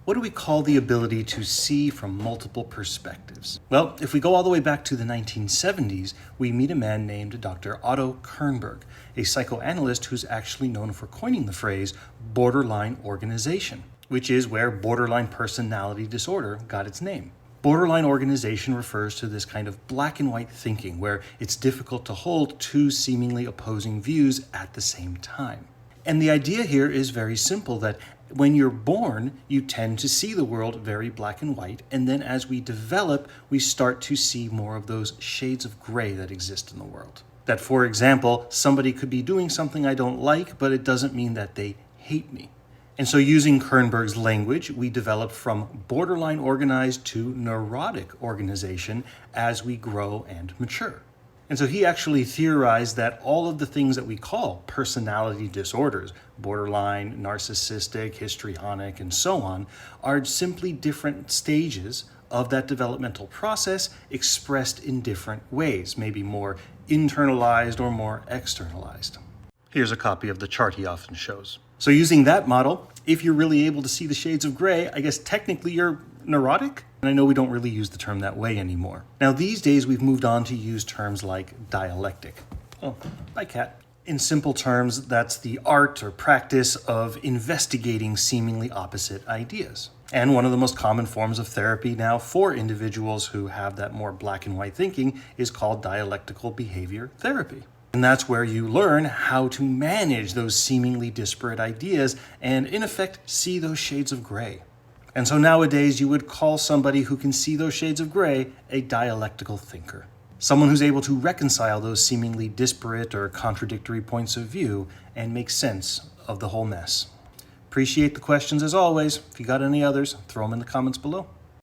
What do we call the ability to see from multiple perspectives? Well, if we go all the way back to the 1970s, we meet a man named Dr. Otto Kernberg, a psychoanalyst who's actually known for coining the phrase borderline organization, which is where borderline personality disorder got its name. Borderline organization refers to this kind of black and white thinking where it's difficult to hold two seemingly opposing views at the same time. And the idea here is very simple, that when you're born, you tend to see the world very black and white, and then as we develop, we start to see more of those shades of gray that exist in the world. That, for example, somebody could be doing something I don't like, but it doesn't mean that they hate me. And so using Kernberg's language, we develop from borderline organized to neurotic organization as we grow and mature. And so he actually theorized that all of the things that we call personality disorders, borderline, narcissistic, histrionic, and so on, are simply different stages of that developmental process expressed in different ways, maybe more internalized or more externalized. Here's a copy of the chart he often shows. So using that model, if you're really able to see the shades of gray, I guess technically you're neurotic? And I know we don't really use the term that way anymore. Now these days we've moved on to use terms like dialectic. Oh, bye cat. In simple terms, that's the art or practice of investigating seemingly opposite ideas. And one of the most common forms of therapy now for individuals who have that more black and white thinking is called dialectical behavior therapy. And that's where you learn how to manage those seemingly disparate ideas and, in effect, see those shades of gray. And so nowadays, you would call somebody who can see those shades of gray a dialectical thinker. Someone who's able to reconcile those seemingly disparate or contradictory points of view and make sense of the whole mess. Appreciate the questions as always. If you got any others, throw them in the comments below.